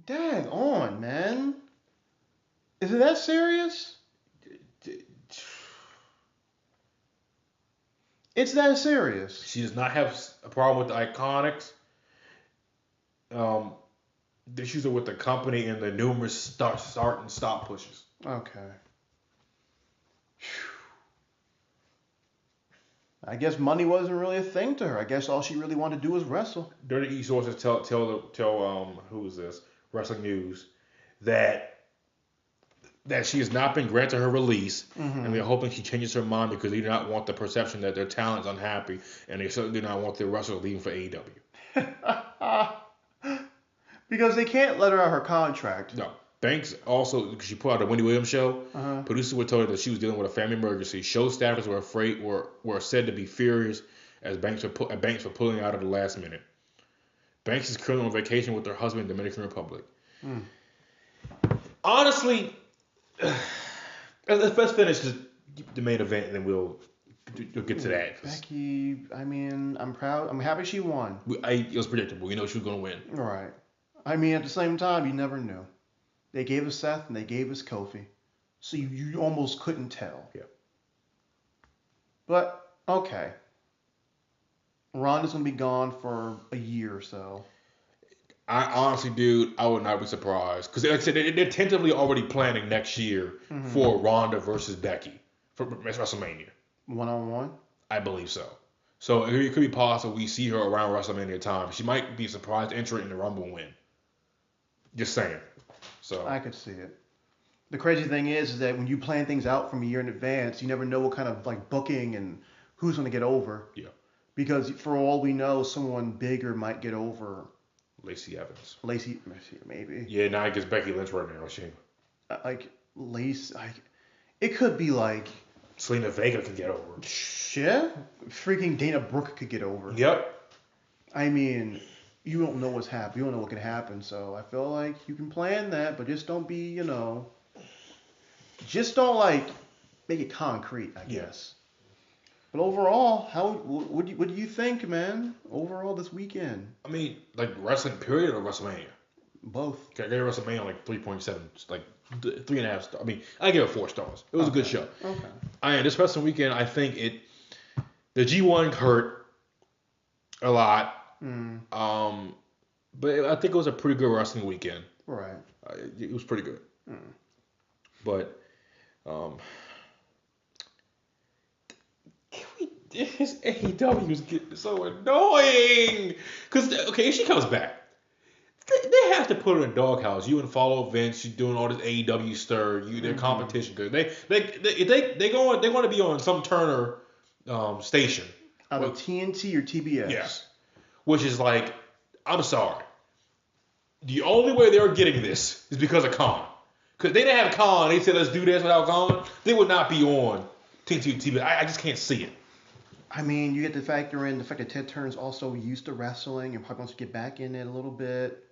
Dag on, man. Is it that serious? It's that serious. She does not have a problem with the Iconics. The issues are with the company and the numerous start and stop pushes. Okay. I guess money wasn't really a thing to her. I guess all she really wanted to do was wrestle. Dirty E sources tell who is this Wrestling News that she has not been granted her release, and they're hoping she changes her mind because they do not want the perception that their talent is unhappy, and they certainly do not want their wrestlers leaving for AEW. Because they can't let her out her contract. No. Banks also, because she put out a Wendy Williams show, producers were told her that she was dealing with a family emergency. Show staffers were said to be furious as Banks were pulling out at the last minute. Banks is currently on vacation with her husband in the Dominican Republic. Honestly, let's finish the main event and then we'll get to that. Becky, I mean, I'm proud. I'm happy she won. It was predictable. You know she was going to win. Right. I mean, at the same time, you never knew. They gave us Seth and they gave us Kofi. So you almost couldn't tell. Yeah. But, okay. Ronda's going to be gone for a year or so. I honestly, dude, I would not be surprised. Because, like I said, they're tentatively already planning next year for Ronda versus Becky for WrestleMania. One-on-one? I believe so. So it could be possible we see her around WrestleMania time. She might be a surprise entrant in the Rumble and win. Just saying. So I could see it. The crazy thing is that when you plan things out from a year in advance, you never know what kind of like booking and who's going to get over. Yeah. Because for all we know, someone bigger might get over. Lacey Evans. Lacey, maybe. Yeah, now I guess Becky Lynch right now. Like Lacey, it could be like. Selena Vega could get over. Yeah. Freaking Dana Brooke could get over. Yep. I mean, you don't know what's happening. You don't know what can happen. So I feel like you can plan that, but just don't be, just don't like make it concrete, I guess. But overall, what do you think, man? Overall this weekend? I mean, like wrestling period or WrestleMania? Both. I gave WrestleMania like 3.7, like 3.5 stars. I mean, I gave it 4 stars. It was a good show. Okay. This wrestling weekend, I think the G1 hurt a lot. But I think it was a pretty good wrestling weekend. Right. It was pretty good. But this AEW is getting so annoying. Because, okay, if she comes back, they have to put her in doghouse. You and follow Vince, you doing all this AEW stir, their competition. Because they're going to be on some Turner station. Either TNT or TBS. Yes. Which is like, I'm sorry. The only way they're getting this is because of Khan. Because they didn't have Khan, they said let's do this without Khan, they would not be on TNT or TBS. I just can't see it. I mean, you get to factor in the fact that Ted Turner's also used to wrestling and probably wants to get back in it a little bit.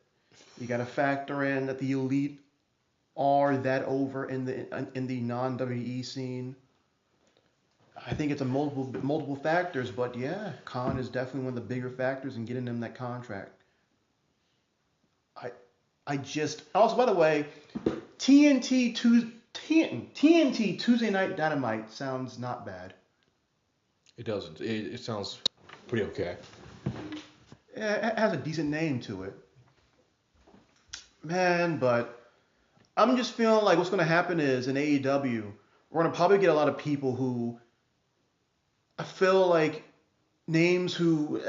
You got to factor in that the Elite are that over in the non-WWE scene. I think it's a multiple factors, but yeah, Khan is definitely one of the bigger factors in getting them that contract. Also, by the way, TNT Tuesday Night Dynamite sounds not bad. It doesn't. It sounds pretty okay. It has a decent name to it. Man, but I'm just feeling like what's going to happen is in AEW, we're going to probably get a lot of people who I feel like names who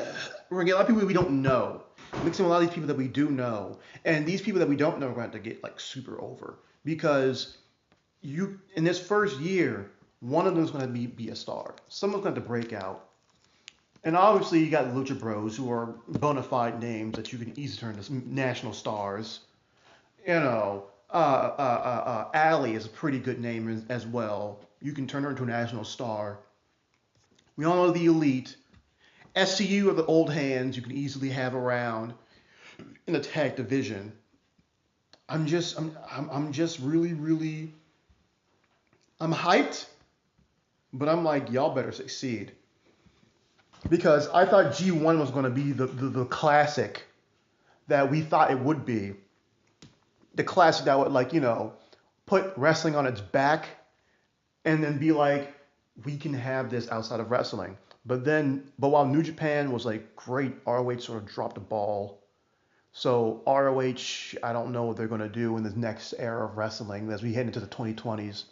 we're going to get a lot of people we don't know. Mixing a lot of these people that we do know. And these people that we don't know are going to have to get like super over. Because in this first year, one of them is going to be a star. Someone's going to have to break out. And obviously you got Lucha Bros who are bona fide names that you can easily turn into national stars. Allie is a pretty good name as well. You can turn her into a national star. We all know the Elite. SCU are the old hands you can easily have around in the tag division. I'm just really I'm hyped, but I'm like, y'all better succeed. Because I thought G1 was going to be the classic that we thought it would be. the classic that would like put wrestling on its back and then be like, we can have this outside of wrestling. But while New Japan was like great, ROH sort of dropped the ball. So ROH, I don't know what they're gonna do in this next era of wrestling as we head into the 2020s.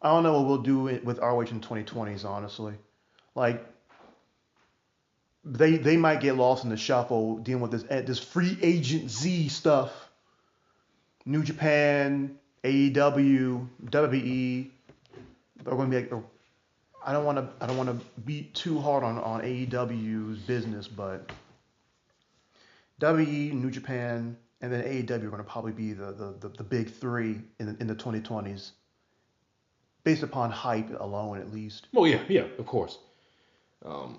I don't know what we'll do with ROH in 2020s, honestly. Like they might get lost in the shuffle dealing with this free agent Z stuff. New Japan, AEW, WWE, they're going to be like, I don't want to beat too hard on AEW's business, but WWE, New Japan, and then AEW are going to probably be the big three in the 2020s, based upon hype alone, at least. Well, yeah, of course. But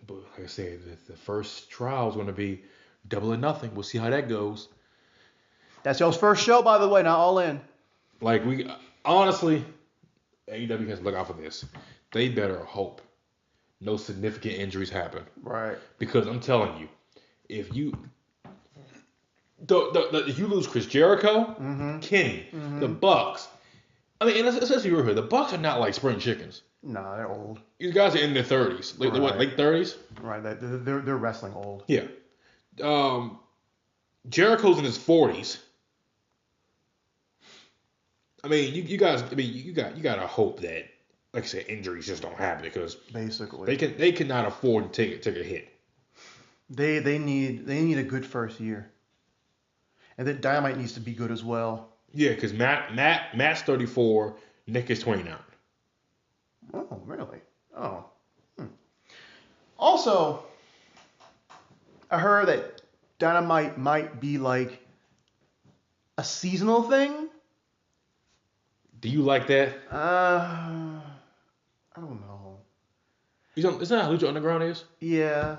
like I said, the first trial is going to be Double or Nothing. We'll see how that goes. That's y'all's first show, by the way. Not All In. Like honestly, AEW has to look out for this. They better hope no significant injuries happen. Right. Because I'm telling you, if you if you lose Chris Jericho, Kenny, the Bucks, I mean, and let's be real here, the Bucks are not like spring chickens. Nah, they're old. These guys are in their 30s. Late 30s? Right. They're wrestling old. Yeah. Jericho's in his 40s. I mean, you guys. I mean, you gotta hope that, like I said, injuries just don't happen because basically they cannot afford to take a hit. They need a good first year, and then Dynamite needs to be good as well. Yeah, because Matt's 34, Nick is 29. Oh, really? Oh. Also, I heard that Dynamite might be like a seasonal thing. Do you like that? I don't know. Isn't that how Lucha Underground is? Yeah.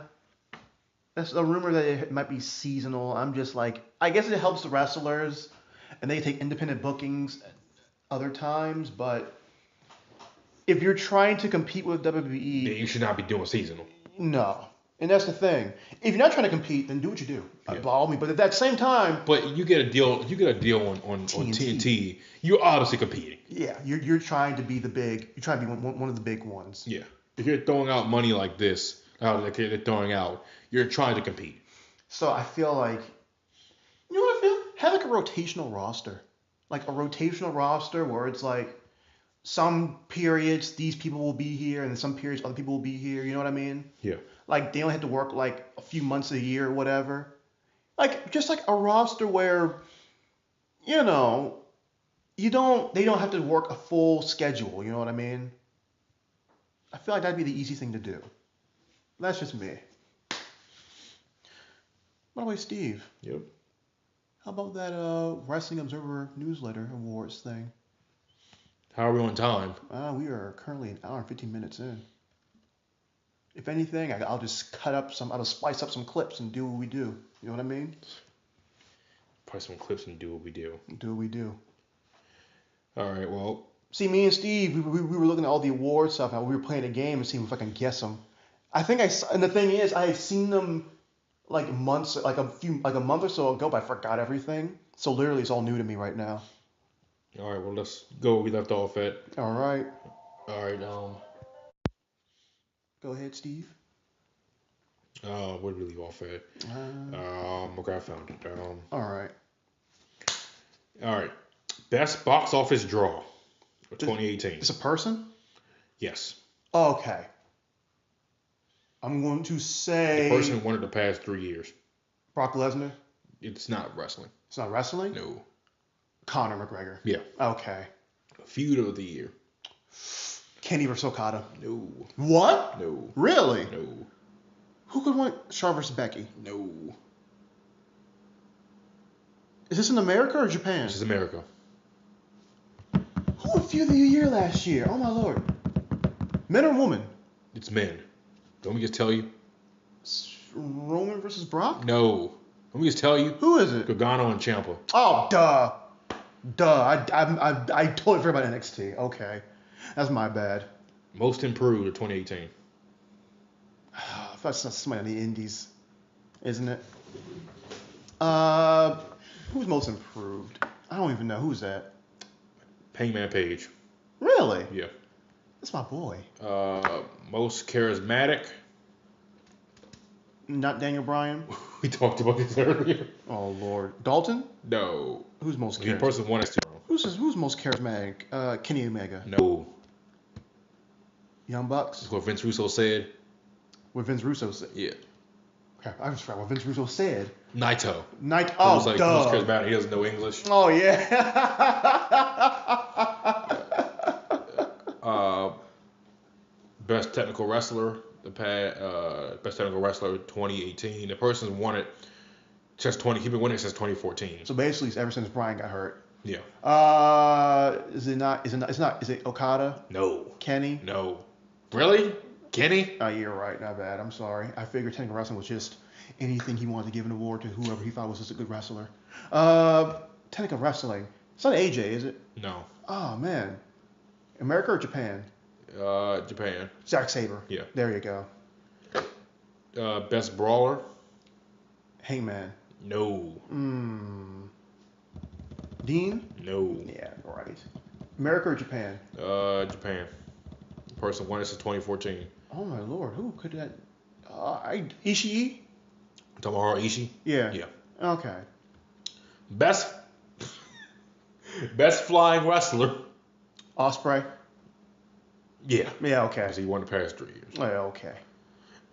That's a rumor that it might be seasonal. I'm just like, I guess it helps the wrestlers, and they take independent bookings at other times, but if you're trying to compete with WWE... Then you should not be doing seasonal. No. And that's the thing. If you're not trying to compete, then do what you do. Yeah. By all means. But at that same time... But you get a deal on TNT. You're obviously competing. Yeah. You're trying to be the big... You're trying to be one of the big ones. Yeah. If you're throwing out money like this, like they're throwing out, you're trying to compete. So I feel like... You know what I feel? Have like a rotational roster. Like a rotational roster where it's like... Some periods, these people will be here, and some periods, other people will be here. You know what I mean? Yeah. Like, they only have to work, like, a few months a year or whatever. Like, just like a roster where, they don't have to work a full schedule. You know what I mean? I feel like that'd be the easy thing to do. That's just me. By the way, Steve. Yep. How about that Wrestling Observer Newsletter Awards thing? How are we on time? We are currently an hour and 15 minutes in. If anything, I'll just I'll just spice up some clips and do what we do. You know what I mean? Probably some clips and do what we do. Do what we do. All right, well. See, me and Steve, we were looking at all the award stuff, and we were playing a game and seeing if I can guess them. And the thing is, I had seen them like a month or so ago, but I forgot everything. So literally, it's all new to me right now. All right, well, let's go where we left off at. All right. All right, Go ahead, Steve. Where did we leave off at? Okay, I found it. All right. All right. Best box office draw of 2018. It's a person? Yes. Okay. I'm going to say... The person who won it the past 3 years. Brock Lesnar? It's not wrestling. It's not wrestling? No. Conor McGregor? Yeah. Okay. Feud of the year. Kenny versus Okada? No. What? No. Really? No. Who could win Charlotte versus Becky? No. Is this in America or Japan? This is America. Who won Feud of the Year last year? Oh my lord. Men or women? It's men. Don't we just tell you? Roman versus Brock? No. Let me just tell you. Who is it? Gargano and Ciampa. Oh, duh. I totally forgot about NXT. Okay. That's my bad. Most improved of 2018. That's somebody on the indies, isn't it? Who's most improved? I don't even know. Who's that? Hangman Page. Really? Yeah. That's my boy. Most charismatic. Not Daniel Bryan. We talked about this earlier. Oh Lord. Dalton? No. Who's most The charismatic? person won is Who's most charismatic? Kenny Omega. No. Young Bucks. That's what Vince Russo said. What Vince Russo said. Yeah. Crap, I just forgot what Vince Russo said. Naito. Oh, was like, duh. Most charismatic. He doesn't know English. Oh yeah. Best technical wrestler. Best technical wrestler 2018. The person's won it since 20. He's been winning since 2014. So basically, it's ever since Bryan got hurt. Yeah. Is it Okada? No. Kenny? No. Really? Kenny? Oh, you're right. Not bad. I'm sorry. I figured technical wrestling was just anything he wanted to give an award to whoever he thought was just a good wrestler. Technical wrestling. It's not AJ, is it? No. Oh man. America or Japan? Japan. Zack Sabre. Yeah. There you go. Best brawler? Hangman. No. Dean? No. Yeah, right. America or Japan? Japan. The person won it since 2014. Oh my lord, who could that? Ishii? Tomohiro Ishii? Yeah. Yeah. Okay. Best flying wrestler? Osprey? Yeah. Yeah, okay. Because he won the past 3 years. Oh, yeah, okay.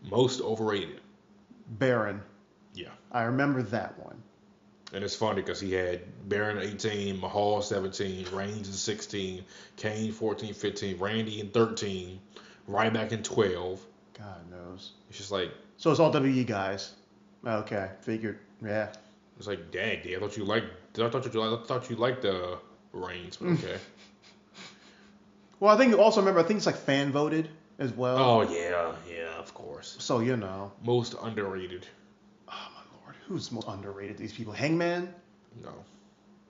Most overrated? Baron. Yeah. I remember that one. And it's funny because he had Baron 18, Mahal 17, Reigns in 16, Kane 14, 15, Randy in 13, Ryback in 12. God knows. It's just like. So it's all WE guys. Okay, figured. Yeah. It's like, dang, I thought you liked Reigns, but okay. Well, I think it's like fan voted as well. Oh yeah, of course. So you know. Most underrated. Oh my lord, who's most underrated? These people. Hangman. No.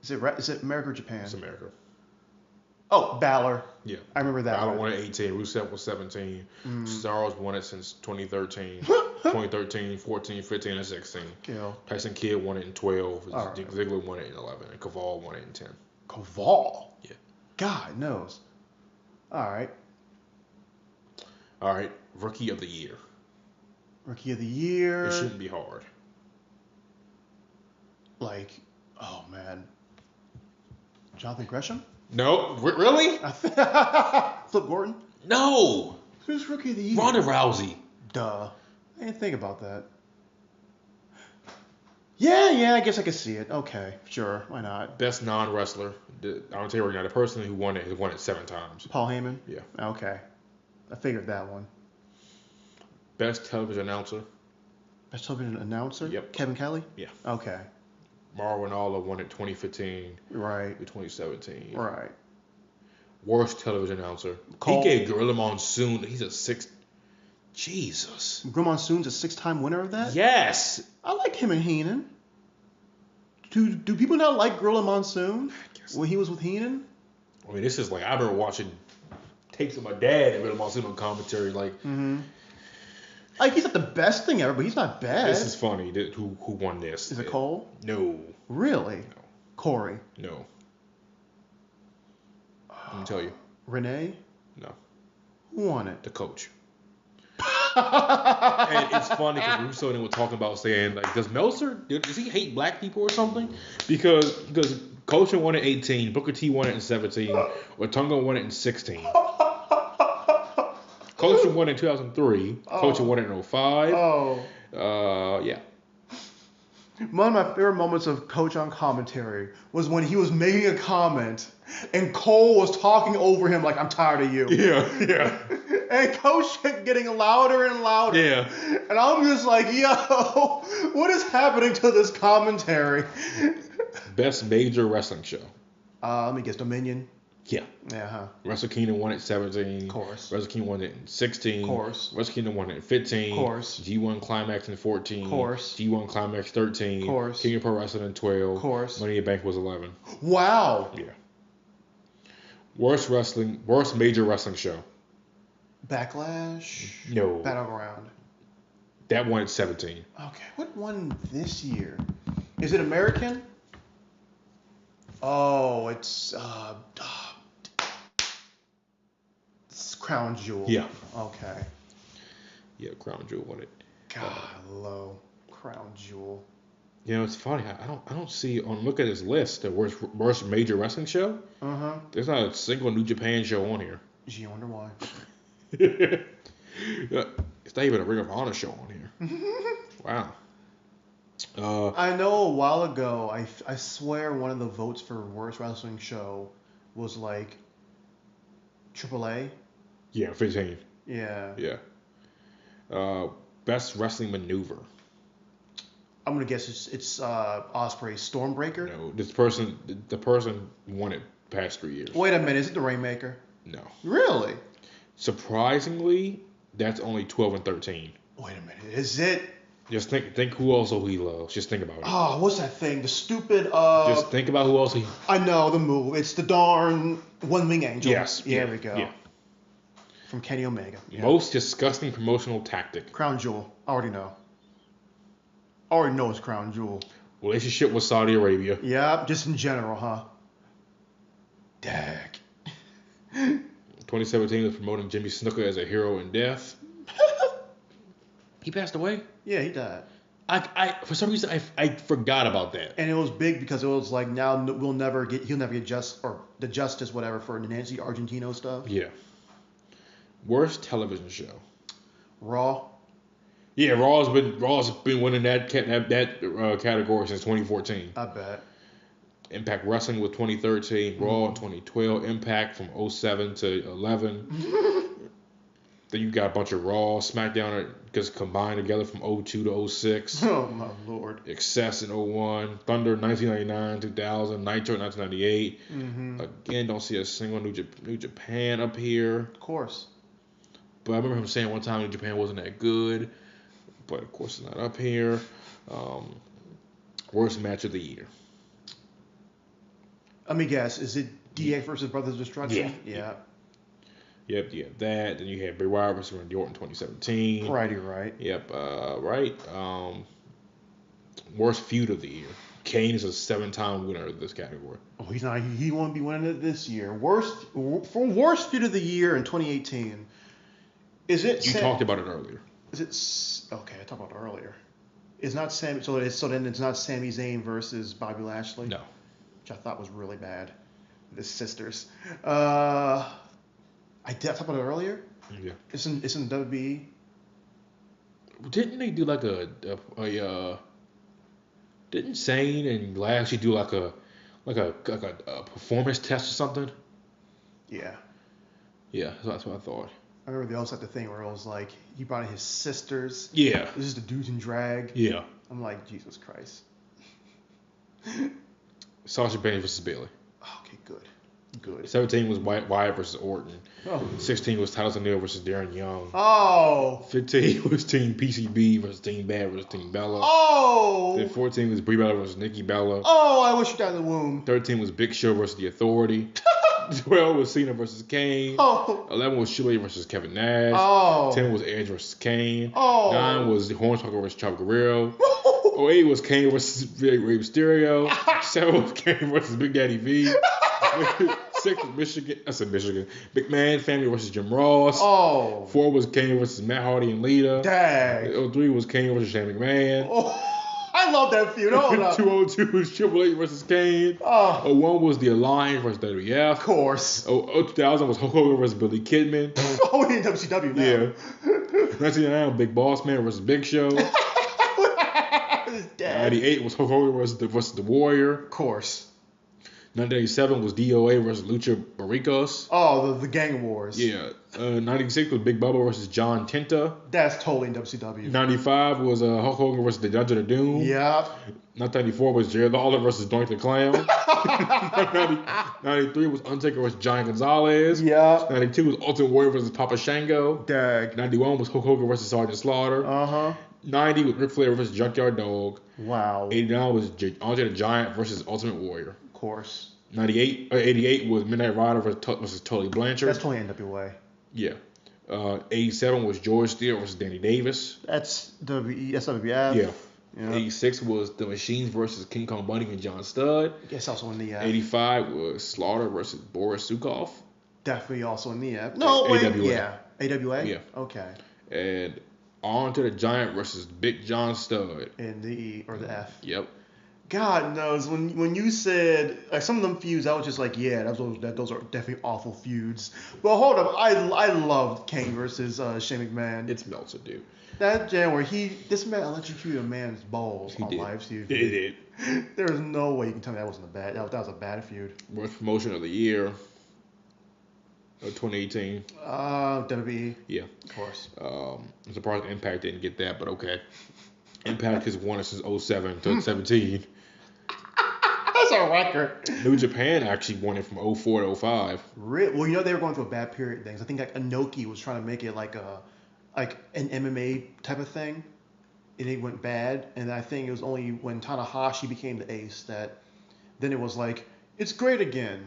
Is it America or Japan? It's America. Oh, Balor. Yeah. I remember that. Balor won at 18. Rusev was 17. Cesaro won it since 2013. 2013, 14, 15, and 16. Kill. Tyson Kidd won it in 12. Right. Ziggler won it in 11. And Caval won it in 10. Caval. Yeah. God knows. All right. Rookie of the year. Rookie of the year. It shouldn't be hard. Like, oh man. Jonathan Gresham? No, really? Flip Gordon? No. Who's rookie of the year? Ronda Rousey. Duh. I didn't think about that. Yeah, I guess I could see it. Okay, sure, why not? Best non-wrestler. I'll tell you right now, the person who won it has won it 7 times. Paul Heyman? Yeah. Okay. I figured that one. Best television announcer. Best television announcer? Yep. Kevin Kelly? Yeah. Okay. Mauro Ranallo won it 2015 Right. to 2017. Right. Worst television announcer. Cole. He gave Gorilla Monsoon. He's a 6. Jesus. Grill Monsoon's a 6-time winner of that? Yes. I like him and Heenan. Do people not like Gorilla Monsoon when he was with Heenan? I mean, this is like, I remember watching tapes of my dad and Gorilla Monsoon on commentary. Like, Like, he's not the best thing ever, but he's not bad. this is funny. Who won this? Is it Cole? No. Really? No. Corey? No. Let me tell you. Renee? No. Who won it? The coach. And it's funny because Russo and they were talking about saying, like, does he hate black people or something? Because Coach won it in 18, Booker T won it in 17, Otunga won it in 16. Coach won it in 2003. Coach won it in 05. Yeah. One of my favorite moments of Coach on commentary was when he was making a comment and Cole was talking over him like, I'm tired of you. Yeah. And Coach kept getting louder and louder. Yeah. And I'm just like, yo, what is happening to this commentary? Best major wrestling show. Let me guess, Dominion? Yeah. Yeah, Wrestle Kingdom won it in 17. Of course. Wrestle Kingdom won it in 16. Of course. Wrestle Kingdom won it in 15. Of course. G1 Climax in 14. Of course. G1 Climax 13. Of course. King of Pro Wrestling in 12. Of course. Money in the Bank was 11. Wow. Yeah. Worst major wrestling show. Backlash? No. Battleground. That won at 17. Okay, what won this year? Is it American? Oh, it's Crown Jewel. Yeah. Okay. Yeah, Crown Jewel won it. God, low Crown Jewel. You know, it's funny. I don't see on look at his list the worst major wrestling show. There's not a single New Japan show on here. Gee, I wonder why. It's not even a Ring of Honor show on here. Wow. I know a while ago, I swear one of the votes for worst wrestling show was like AAA. Yeah, 15. Yeah. Yeah. Best wrestling maneuver. I'm gonna guess it's Osprey's Stormbreaker. No, the person won it past 3 years. Wait a minute, is it the Rainmaker? No. Really? Surprisingly, that's only 12 and 13. Wait a minute, is it? Just think who else he loves. Just think about it. Oh, what's that thing? The stupid. Just think about who else he. I know the move. It's the darn One Wing Angel. Yes. Yeah, there we go. Yeah. From Kenny Omega. Yeah. Most disgusting promotional tactic. Crown Jewel. I already know. I already know it's Crown Jewel. Relationship with Saudi Arabia. Yeah, just in general, huh? Dag. 2017 was promoting Jimmy Snuka as a hero in death. He passed away. Yeah, he died. I for some reason I forgot about that. And it was big because it was like now he'll never get the justice whatever for the Nancy Argentino stuff. Yeah. Worst television show. Raw. Yeah, Raw's been winning that category since 2014. I bet. Impact Wrestling with 2013, Raw in 2012, Impact from 07 to 11. Then you got a bunch of Raw, SmackDown because combined together from 02 to 06. Oh my lord. Excess in 01, Thunder 1999, 2000, Nitro 1998. Again, don't see a single New Japan up here. Of course. But I remember him saying one time New Japan wasn't that good. But of course it's not up here. Worst match of the year. Let me guess. Is it DX versus Brothers of Destruction? Yeah. Yep, you have that. Then you have Bray Wyatt versus Randy Orton 2017. Right. Yep, right. Worst feud of the year. Kane is a 7-time winner of this category. Oh, he's not. He won't be winning it this year. Worst feud of the year in 2018. Is it? You talked about it earlier. Is it? Okay, I talked about it earlier. It's not Sami. So then it's not Sami Zayn versus Bobby Lashley. No. Which I thought was really bad. The sisters. I talked about it earlier. Yeah. It's in WWE. Didn't they do like a didn't Zayn and Lashley do like a performance test or something? Yeah. Yeah, that's what I thought. I remember they also had the thing where it was like he brought in his sisters. Yeah. This is the dudes in drag. Yeah. I'm like, Jesus Christ. Sasha Banks versus Bayley. Okay, good. 17 was Wyatt versus Orton. Oh. 16 was Titus O'Neil versus Darren Young. Oh. 15 was Team PCB versus Team Bad versus Team Bella. Oh. Then 14 was Brie Bella versus Nikki Bella. Oh, I wish you died in the womb. 13 was Big Show versus The Authority. 12 was Cena versus Kane. Oh. 11 was Shibboleth versus Kevin Nash. Oh. 10 was Edge versus Kane. Oh. 9 was Hornswoggle versus Chavo Guerrero. 08 was Kane versus Rey Mysterio. 7 was Kane versus Big Daddy V. 6 was Michigan. I said Michigan. McMahon family versus Jim Ross. Oh. 4 was Kane versus Matt Hardy and Lita. Dang. 03 was Kane versus Shane McMahon. Oh. I love that feud. Hold up. 202 was Triple H versus Kane. Oh. 01 was The Alliance versus WWF. Of course. 2000 was Hulk Hogan versus Billy Kidman. Oh, we in WCW now. Yeah. 1999 Big Boss Man versus Big Show. 98 was Hulk Hogan versus the Warrior. Of course. 1987 was DOA versus Lucha Barricos. Oh, the Gang Wars. Yeah. 96 was Big Bubba versus John Tenta. That's totally in WCW. 95 was Hulk Hogan versus the Dungeon of Doom. Yep. 1994 was Jerry Lawler versus Doink the Clown. 93 was Undertaker versus Giant Gonzalez. Yep. 92 was Ultimate Warrior versus Papa Shango. Dag. 91 was Hulk Hogan versus Sergeant Slaughter. Uh-huh. 90 was Ric Flair versus Junkyard Dog. Wow. 89 was Andre the Giant versus Ultimate Warrior. Of course. 88 was Midnight Rider versus Tully Blanchard. That's totally NWA. Yeah. 87 was George Steele versus Danny Davis. That's WWF. Yeah. Yeah. 86 was The Machines versus King Kong Bundy and John Studd. I guess also in the F. 85 was Slaughter versus Boris Sukov. Definitely also in the F. No, wait. AWA. Yeah. AWA? Yeah. Okay. And On to the Giant versus Big John Studd. In the E or the F. Yep. God knows when you said like some of them feuds, I was just like, yeah, those are definitely awful feuds. But hold up, I loved Kane versus Shane McMahon. It's Meltzer, dude. That jam where this man electrocuted a man's balls on live TV. He did. There's no way you can tell me that wasn't a bad. That was a bad feud. Worst promotion of the year of 2018. WWE. Yeah. Of course. I'm surprised Impact didn't get that, but okay. Impact has won it since 07 to 17. That's a record. New Japan actually won it from 04 to 05. Really? Well, they were going through a bad period. Things. I think like Inoki was trying to make it like an MMA type of thing, and it went bad. And I think it was only when Tanahashi became the ace that then it was like it's great again.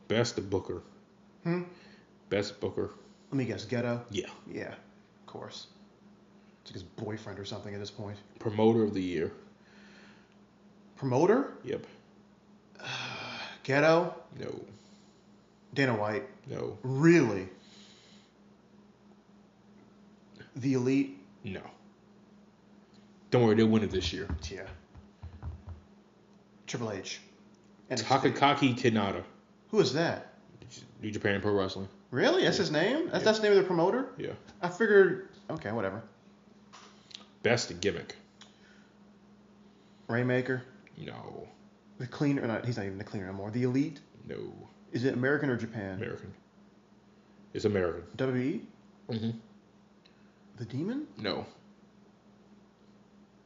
Best Booker. Best Booker. Let me guess, Ghetto? Yeah. Yeah, of course. It's like his boyfriend or something at this point. Promoter of the year. Promoter? Yep. Ghetto? No. Dana White? No. Really? The Elite? No. Don't worry, they'll win it this year. Yeah. Triple H. Takakaki Tanada. Who is that? New Japan Pro Wrestling. Really? That's his name? That's the name of the promoter? Yeah. I figured. Okay, whatever. Best gimmick. Rainmaker. No. The Cleaner. Not, he's not even the Cleaner anymore. The Elite. No. Is it American or Japan? American. It's American. WWE. Mm-hmm. The Demon. No.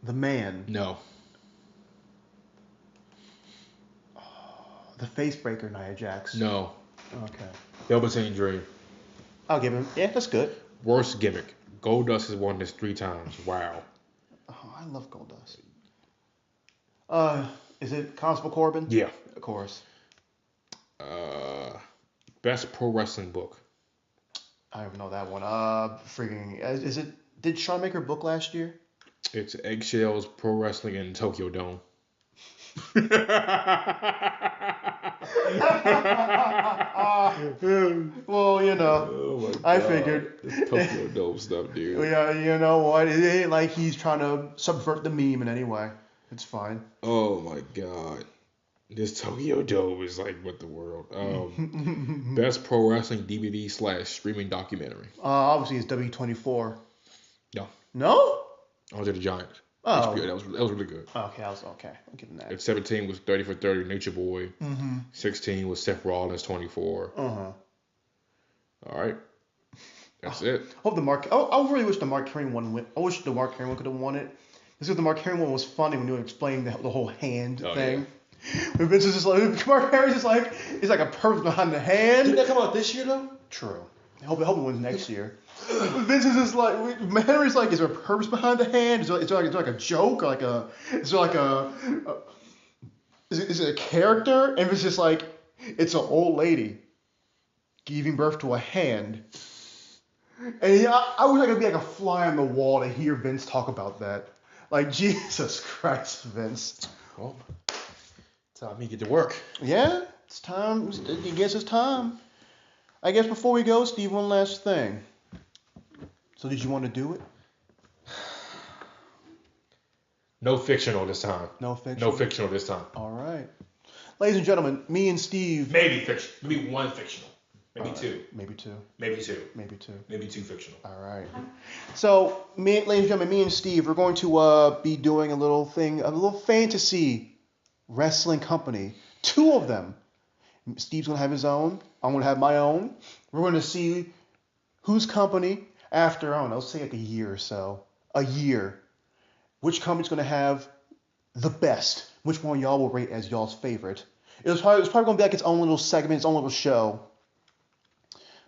The Man. No. The Facebreaker, Nia Jax. No. Okay. Velveteen Dream. I'll give him. Yeah, that's good. Worst gimmick. Goldust has won this 3 times. Wow. Oh, I love Goldust. Is it Constable Corbin? Yeah. Of course. Best pro wrestling book. I don't even know that one. Is it? Did Shawn Maker book last year? It's Eggshells Pro Wrestling in Tokyo Dome. Well, Oh my I God. figured. This Tokyo Dome stuff, dude. Yeah, you know what? It ain't like he's trying to subvert the meme in any way. It's fine. Oh my God. This Tokyo Dome is like what the world. Best pro wrestling DVD / streaming documentary. Obviously it's W24. No. No? Andre the Giant. Oh. HBO. That was really good. Okay, I'll give him that. At 17 was 30 for 30 Nature Boy. Mm-hmm. 16 was Seth Rollins 24. Uh-huh. All right. That's it. Hope I really wish the Mark Henry one went. I wish the Mark Henry one could have won it. Because the Mark Henry one was funny when you were explaining the whole hand thing. Yeah. When Vince is just like, Mark Henry's just like, it's like a purpose behind the hand. Didn't that come out this year though? True. I hope it wins next year. Vince is just like, Henry's like, is there a purpose behind the hand? Is there like a joke? Or is it a character? And it's just like, it's an old lady giving birth to a hand. And I wish I could be like a fly on the wall to hear Vince talk about that. Like, Jesus Christ, Vince. Well, time me to get to work. Yeah, it's time. I guess it's time. I guess before we go, Steve, one last thing. So did you want to do it? No fictional this time. No fiction? No fictional this time. All right. Ladies and gentlemen, me and Steve. Maybe fiction. Maybe one fictional. Maybe All right. two. Maybe two. Maybe two. Maybe two. Maybe 2 fictional. All right. So, ladies and gentlemen, me and Steve, we're going to be doing a little fantasy wrestling company. 2 of them. Steve's going to have his own. I'm going to have my own. We're going to see whose company, after, I don't know, say like a year or so, which company's going to have the best. Which one y'all will rate as y'all's favorite. It's probably going to be like its own little segment, its own little show.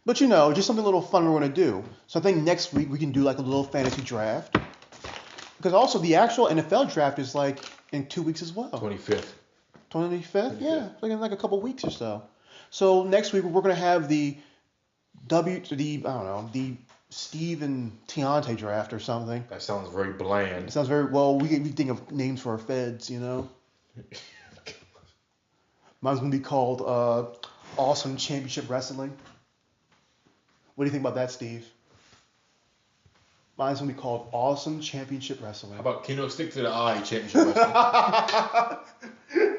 But just something a little fun we're going to do. So I think next week we can do like a little fantasy draft. Because also the actual NFL draft is like in 2 weeks as well. 25th. 25th? Yeah, like a couple weeks or so. So next week we're going to have the Steve and Tiante draft or something. That sounds very It bland. sounds very well. We think of names for our feds, you know. Mine's gonna be called Awesome Championship Wrestling. What do you think about that, Steve? Mine's gonna be called Awesome Championship Wrestling. How about Keno Stick to the Eye Championship Wrestling?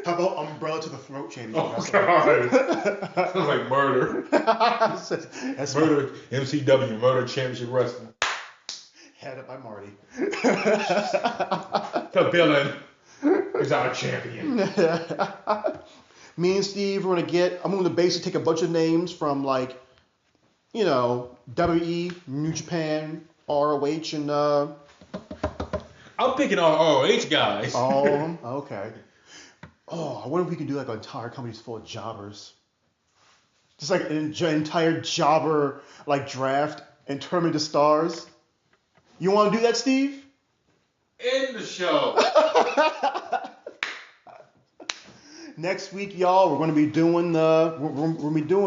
How about Umbrella to the Throat Championship Oh, Wrestling? God. Sounds like murder. That's Murder, MCW, Murder Championship Wrestling. Headed up by Marty. The villain is our champion. Me and Steve, I'm going to basically take a bunch of names from like, you know, WWE, New Japan, ROH, and I'm picking all ROH guys. all of them. Okay. Oh, I wonder if we can do like an entire company full of jobbers. Just like an entire jobber like draft and turn into stars. You want to do that, Steve? End the show. Next week, y'all, we're gonna be doing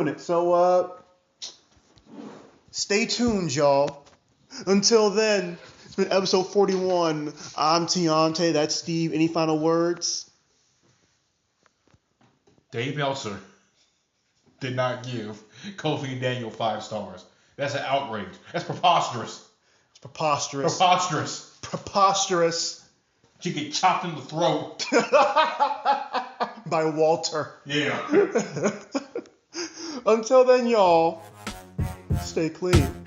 it. So stay tuned, y'all. Until then, it's been episode 41. I'm Tiante. That's Steve. Any final words? Dave Meltzer did not give Kofi and Daniel 5 stars. That's an outrage. That's preposterous. It's preposterous. Preposterous. Preposterous. She get chopped in the throat. By Walter. Yeah. Until then, y'all, stay clean.